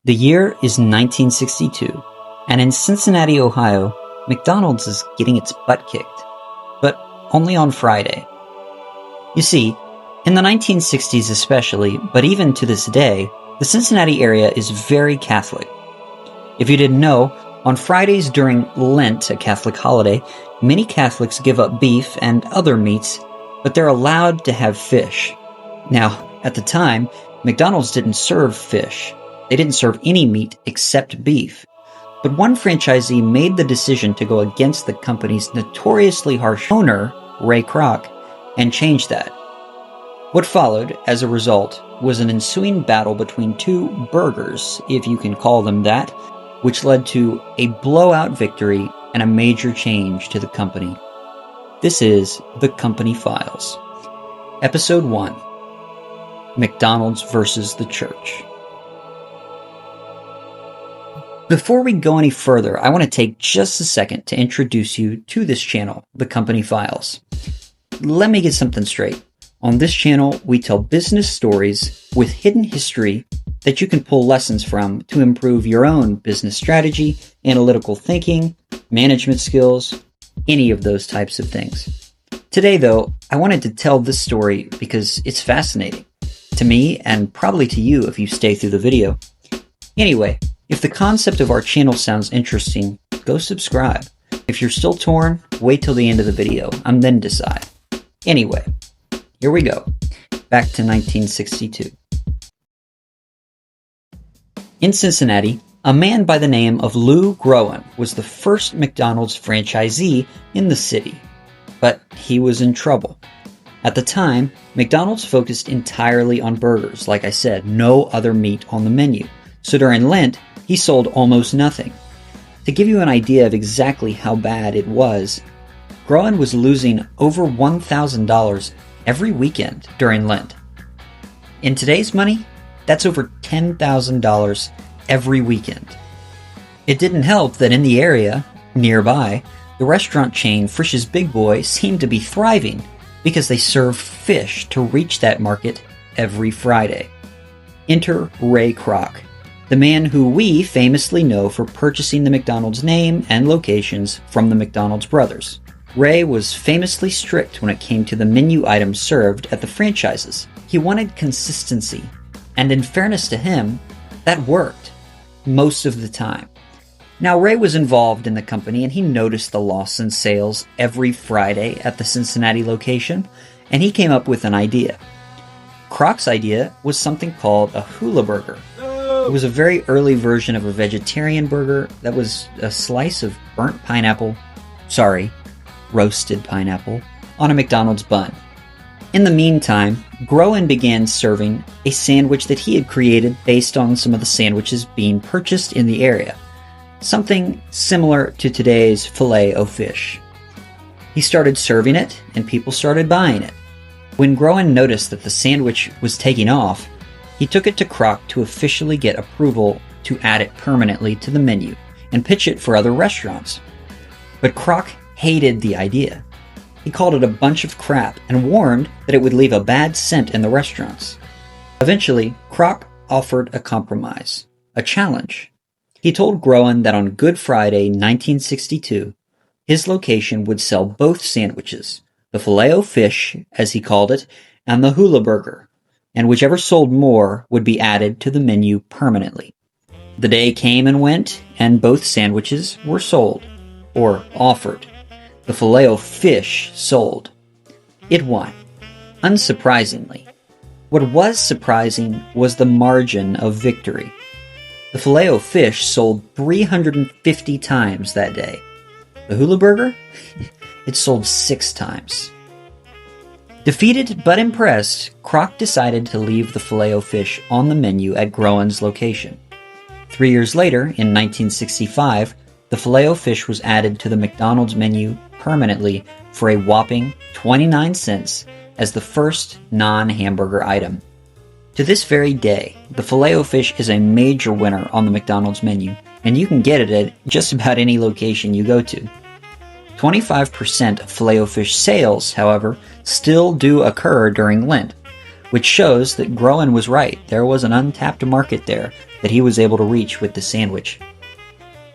The year is 1962, and in Cincinnati, Ohio, McDonald's is getting its butt kicked, but only on Friday. You see, in the 1960s especially, but even to this day, the Cincinnati area is very Catholic. If you didn't know, on Fridays during Lent, a Catholic holiday, many Catholics give up beef and other meats, but they're allowed to have fish. Now, at the time, McDonald's didn't serve fish. They didn't serve any meat except beef. But one franchisee made the decision to go against the company's notoriously harsh owner, Ray Kroc, and change that. What followed, as a result, was an ensuing battle between two burgers, if you can call them that, which led to a blowout victory and a major change to the company. This is The Company Files. Episode 1. McDonald's versus the Church. Before we go any further, I want to take just a second to introduce you to this channel, The Company Files. Let me get something straight. On this channel, we tell business stories with hidden history that you can pull lessons from to improve your own business strategy, analytical thinking, management skills, any of those types of things. Today, though, I wanted to tell this story because it's fascinating. To me, and probably to you if you stay through the video. Anyway, if the concept of our channel sounds interesting, go subscribe. If you're still torn, wait till the end of the video, and then decide. Anyway, here we go. Back to 1962. In Cincinnati, a man by the name of Lou Groen was the first McDonald's franchisee in the city. But he was in trouble. At the time, McDonald's focused entirely on burgers, like I said, no other meat on the menu. So during Lent, he sold almost nothing. To give you an idea of exactly how bad it was, Groen was losing over $1,000 every weekend during Lent. In today's money, that's over $10,000 every weekend. It didn't help that in the area, nearby, the restaurant chain Frisch's Big Boy seemed to be thriving because they served fish to reach that market every Friday. Enter Ray Kroc, the man who we famously know for purchasing the McDonald's name and locations from the McDonald's brothers. Ray was famously strict when it came to the menu items served at the franchises. He wanted consistency, and in fairness to him, that worked most of the time. Now, Ray was involved in the company, and he noticed the loss in sales every Friday at the Cincinnati location, and he came up with an idea. Kroc's idea was something called a hula burger. It was a very early version of a vegetarian burger that was a slice of roasted pineapple, on a McDonald's bun. In the meantime, Groen began serving a sandwich that he had created based on some of the sandwiches being purchased in the area. Something similar to today's Filet-O-Fish. He started serving it, and people started buying it. When Groen noticed that the sandwich was taking off, he took it to Kroc to officially get approval to add it permanently to the menu and pitch it for other restaurants. But Kroc hated the idea. He called it a bunch of crap and warned that it would leave a bad scent in the restaurants. Eventually, Kroc offered a compromise, a challenge. He told Groen that on Good Friday, 1962, his location would sell both sandwiches, the Filet-O-Fish, as he called it, and the hula burger, and whichever sold more would be added to the menu permanently. The day came and went, and both sandwiches were sold, or offered. The Filet-O-Fish sold. It won, unsurprisingly. What was surprising was the margin of victory. The Filet-O-Fish sold 350 times that day. The hula burger? It sold 6 times. Defeated but impressed, Kroc decided to leave the Filet-O-Fish on the menu at Groen's location. 3 years later, in 1965, the Filet-O-Fish was added to the McDonald's menu permanently for a whopping 29 cents as the first non-hamburger item. To this very day, the Filet-O-Fish is a major winner on the McDonald's menu, and you can get it at just about any location you go to. 25% of Filet-O-Fish sales, however, still do occur during Lent, which shows that Groen was right. There was an untapped market there, that he was able to reach with the sandwich.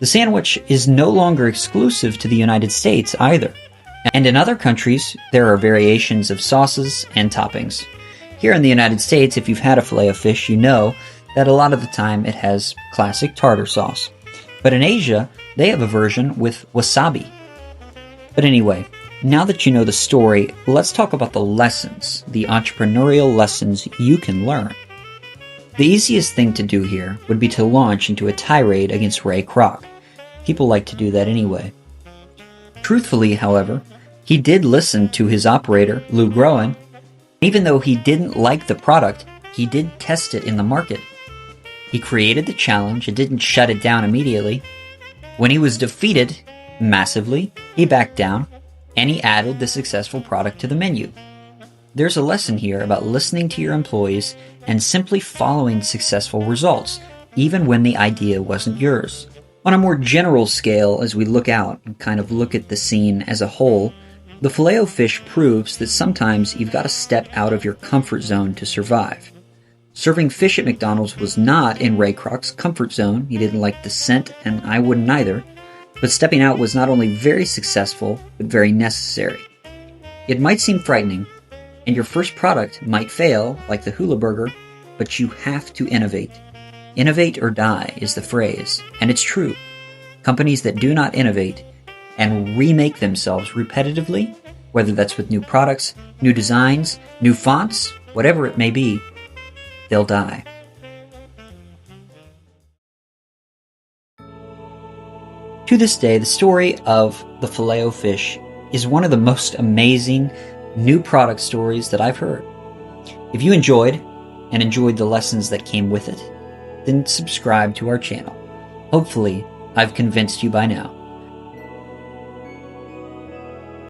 The sandwich is no longer exclusive to the United States either, and in other countries there are variations of sauces and toppings. Here in the United States, if you've had a Filet-O-Fish, you know that a lot of the time it has classic tartar sauce. But in Asia, they have a version with wasabi. But anyway, now that you know the story, let's talk about the lessons, the entrepreneurial lessons you can learn. The easiest thing to do here would be to launch into a tirade against Ray Kroc. People like to do that anyway. Truthfully, however, he did listen to his operator, Lou Groen. Even though he didn't like the product, he did test it in the market. He created the challenge and didn't shut it down immediately. When he was defeated massively, he backed down, and he added the successful product to the menu. There's a lesson here about listening to your employees and simply following successful results, even when the idea wasn't yours. On a more general scale, as we look out and kind of look at the scene as a whole, the Filet-O-Fish proves that sometimes you've got to step out of your comfort zone to survive. Serving fish at McDonald's was not in Ray Kroc's comfort zone. He didn't like the scent, and I wouldn't either. But stepping out was not only very successful, but very necessary. It might seem frightening, and your first product might fail, like the hula burger, but you have to innovate. Innovate or die is the phrase, and it's true. Companies that do not innovate and remake themselves repetitively, whether that's with new products, new designs, new fonts, whatever it may be, they'll die. To this day, the story of the Filet-O-Fish is one of the most amazing new product stories that I've heard. If you enjoyed the lessons that came with it, then subscribe to our channel. Hopefully, I've convinced you by now.